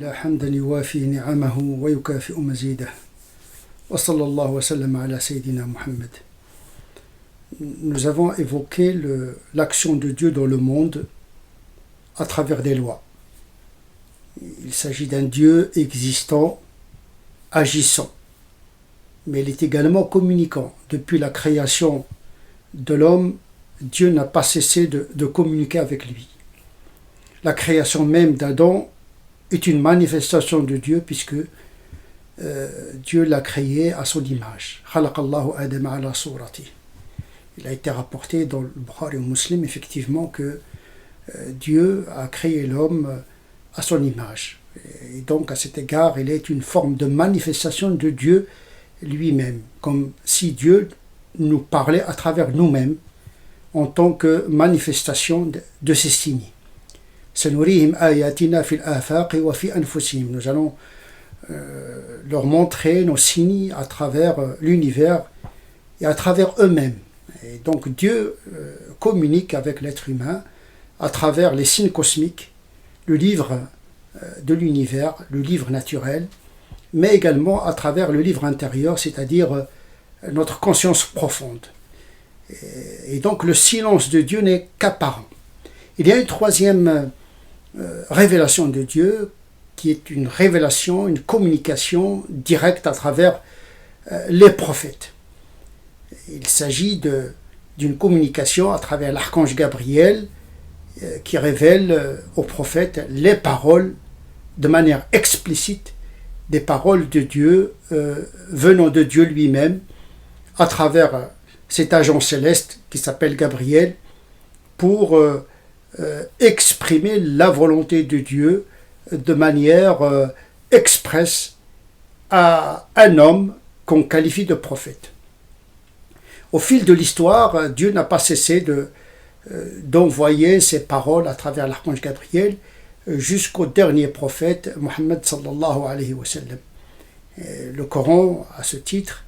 لله حمدا يوافي نعمه ويكافئ مزيده وصلى الله وسلم على سيدنا Muhammad. Nous avons évoqué l'action de Dieu dans le monde à travers des lois. Il s'agit d'un Dieu existant, agissant, mais il est également communicant. Depuis la création de l'homme, Dieu n'a pas cessé de communiquer avec lui. La création même d'Adam est une manifestation de Dieu puisque Dieu l'a créé à son image. Khalaqallahu Adam ala surati. Il a été rapporté dans le Bukhari ou Muslim effectivement que Dieu a créé l'homme à son image. Et donc à cet égard, il est une forme de manifestation de Dieu lui-même, comme si Dieu nous parlait à travers nous-mêmes en tant que manifestation de ses signes. Nous allons leur montrer nos signes à travers l'univers et à travers eux-mêmes. Et donc Dieu communique avec l'être humain à travers les signes cosmiques, le livre de l'univers, le livre naturel, mais également à travers le livre intérieur, c'est-à-dire notre conscience profonde. Et donc le silence de Dieu n'est qu'apparent. Il y a une troisième révélation de Dieu qui est une révélation, une communication directe à travers les prophètes. Il s'agit d'une communication à travers l'archange Gabriel qui révèle aux prophètes les paroles de manière explicite, des paroles de Dieu venant de Dieu lui-même à travers cet agent céleste qui s'appelle Gabriel pour exprimer la volonté de Dieu de manière expresse à un homme qu'on qualifie de prophète. Au fil de l'histoire, Dieu n'a pas cessé d'envoyer ses paroles à travers l'archange Gabriel jusqu'au dernier prophète, Mohammed sallallahu alayhi wa sallam. Le Coran, à ce titre,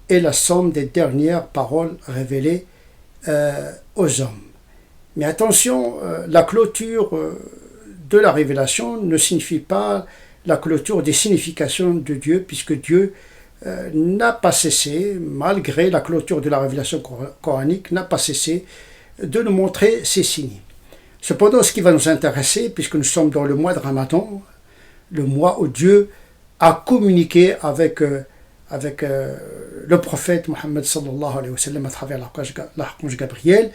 est la somme des dernières paroles révélées aux hommes. Mais attention, la clôture de la révélation ne signifie pas la clôture des significations de Dieu, puisque Dieu n'a pas cessé, malgré la clôture de la révélation coranique, n'a pas cessé de nous montrer ses signes. Cependant, ce qui va nous intéresser, puisque nous sommes dans le mois de Ramadan, le mois où Dieu a communiqué avec le prophète Mohammed sallallahu alayhi wa sallam à travers l'archange Gabriel,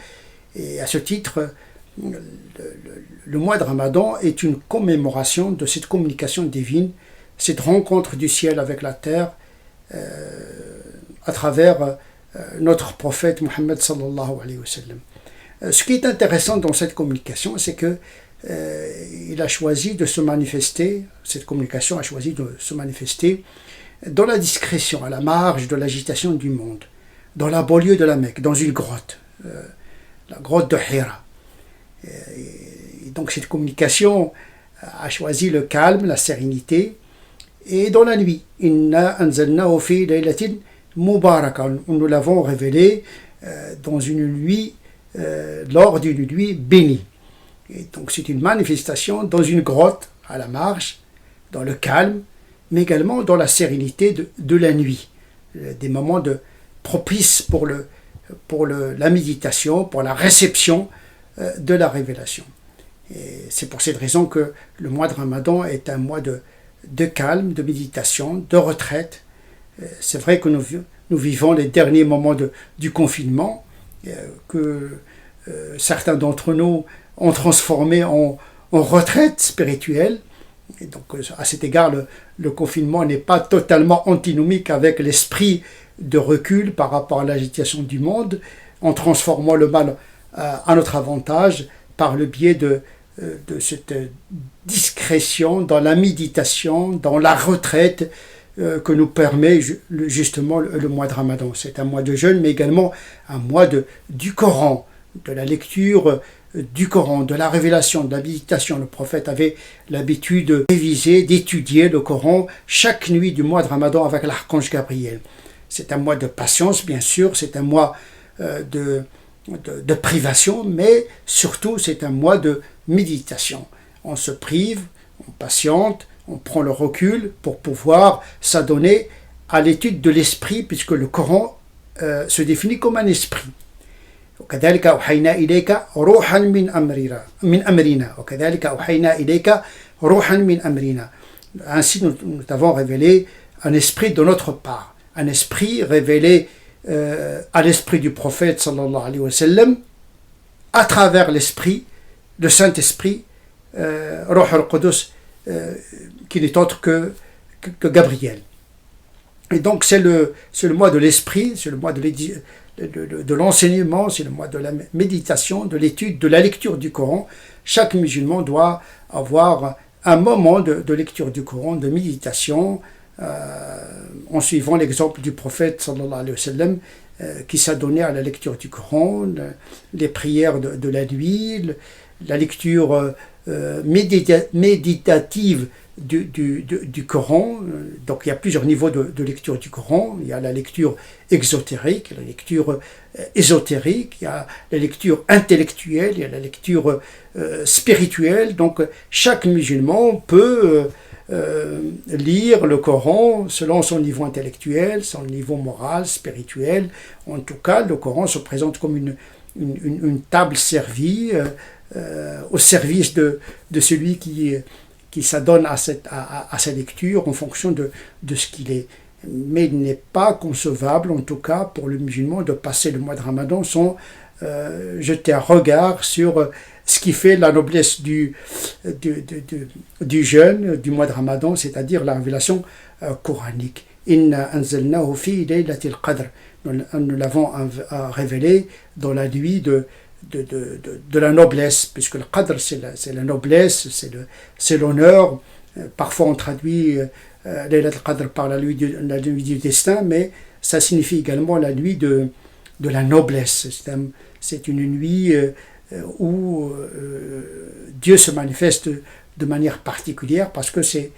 et à ce titre, le mois de Ramadan est une commémoration de cette communication divine, cette rencontre du ciel avec la terre à travers notre prophète Mohammed sallallahu alayhi wa sallam. Ce qui est intéressant dans cette communication, c'est que il a choisi de se manifester, cette communication a choisi de se manifester dans la discrétion, à la marge de l'agitation du monde, dans la banlieue de la Mecque, dans une grotte, la grotte de Hira. Et donc cette communication a choisi le calme, la sérénité, et dans la nuit, Inna anzalnahu fi laylatin mubaraka, nous l'avons révélé dans une nuit, lors d'une nuit bénie. Et donc c'est une manifestation dans une grotte, à la marge, dans le calme, mais également dans la sérénité de la nuit, des moments propices pour la méditation, pour la réception de la révélation. Et c'est pour cette raison que le mois de Ramadan est un mois de calme, de méditation, de retraite. C'est vrai que nous vivons les derniers moments du confinement, que certains d'entre nous ont transformé en retraite spirituelle. Et donc à cet égard, le confinement n'est pas totalement antinomique avec l'esprit de recul par rapport à l'agitation du monde, en transformant le mal à notre avantage par le biais de cette discrétion dans la méditation, dans la retraite que nous permet justement le mois de Ramadan. C'est un mois de jeûne, mais également un mois du Coran, de la lecture du Coran, de la révélation, de la méditation. Le prophète avait l'habitude de réviser, d'étudier le Coran chaque nuit du mois de Ramadan avec l'archange Gabriel. C'est un mois de patience, bien sûr, c'est un mois de privation, mais surtout c'est un mois de méditation. On se prive, on patiente, on prend le recul pour pouvoir s'adonner à l'étude de l'esprit, puisque le Coran se définit comme un esprit. وكذلك أوحينا إليك روحا من أمرنا وكذلك أوحينا إليك روحا من أمرنا. Ainsi nous t'avons révélé un esprit de notre part, un esprit révélé à l'esprit du prophète sallallahu alayhi wa sallam à travers l'esprit, le Saint-Esprit, Ruh al-Qudus, qui n'est autre que Gabriel. Et donc c'est le mois de l'esprit, c'est le mois de l'enseignement, c'est le mois de la méditation, de l'étude, de la lecture du Coran. Chaque musulman doit avoir un moment de lecture du Coran, de méditation, en suivant l'exemple du prophète sallallahu alayhi wa sallam, qui s'adonnait à la lecture du Coran, les prières de la nuit, la lecture méditative du Coran. Donc il y a plusieurs niveaux de lecture du Coran. Il y a la lecture exotérique, la lecture ésotérique, il y a la lecture intellectuelle, il y a la lecture spirituelle. Donc chaque musulman peut lire le Coran selon son niveau intellectuel, son niveau moral, spirituel. En tout cas, le Coran se présente comme une table servie au service de celui qui s'adonne à sa lecture en fonction de ce qu'il est. Mais il n'est pas concevable, en tout cas pour le musulman, de passer le mois de Ramadan sans jeter un regard sur ce qui fait la noblesse du jeûne du mois de Ramadan, c'est-à-dire la révélation coranique. Inna anzalnahu fi laylatil qadr. Nous l'avons révélé dans la nuit de la noblesse, puisque le qadr c'est la noblesse, c'est l'honneur. Parfois on traduit Laylat al-Qadr par la nuit du destin, mais ça signifie également la nuit de la noblesse. C'est une nuit où Dieu se manifeste de manière particulière, parce que c'est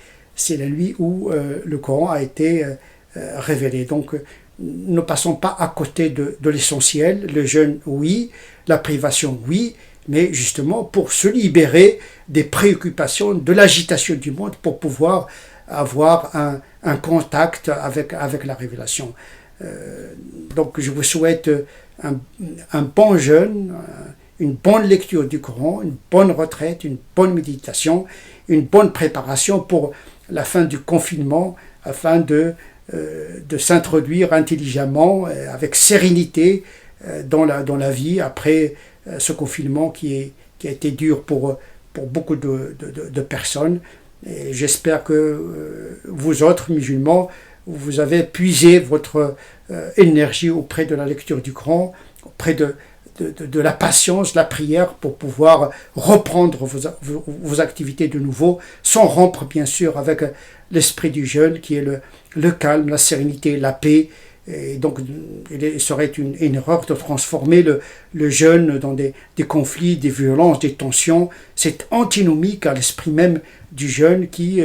la nuit où le Coran a été révélé. Donc ne passons pas à côté de l'essentiel. Le jeûne, oui, la privation, oui, mais justement pour se libérer des préoccupations, de l'agitation du monde, pour pouvoir avoir un contact avec la révélation. Donc je vous souhaite un bon jeûne, une bonne lecture du Coran, une bonne retraite, une bonne méditation, une bonne préparation pour la fin du confinement, afin de s'introduire intelligemment, avec sérénité dans la vie après ce confinement qui a été dur pour beaucoup de personnes. Et j'espère que vous autres musulmans, vous avez puisé votre énergie auprès de la lecture du Coran, auprès de la patience, la prière, pour pouvoir reprendre vos activités de nouveau, sans rompre bien sûr avec l'esprit du jeûne qui est le calme, la sérénité, la paix. Et donc il serait une erreur de transformer le jeûne dans des conflits, des violences, des tensions. C'est antinomique à l'esprit même du jeûne qui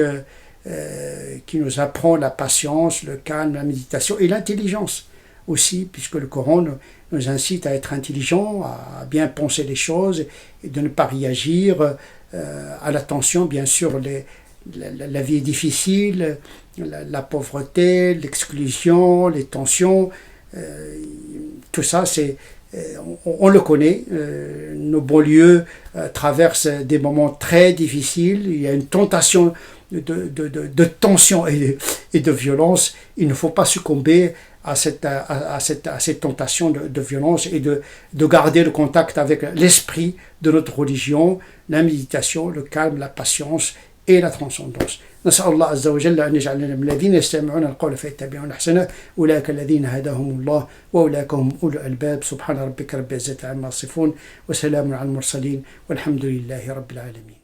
nous apprend la patience, le calme, la méditation et l'intelligence aussi, puisque le Coran nous incite à être intelligents, à bien penser les choses et de ne pas réagir à la tension. Bien sûr, la vie est difficile, la pauvreté, l'exclusion, les tensions, tout ça, on le connaît. Nos banlieues traversent des moments très difficiles. Il y a une tentation de tension et de violence. Il ne faut pas succomber à cette tentation de violence, et de garder le contact avec l'esprit de notre religion, la méditation, le calme, la patience et la transcendance. نسأل الله عز وجل أن يجعلنا من الذين يستمعون القول فيتبعون أحسنه أولئك الذين هداهم الله وأولئك هم أولو الألباب سبحان ربك رب العزة عما يصفون وسلام على المرسلين والحمد لله رب العالمين.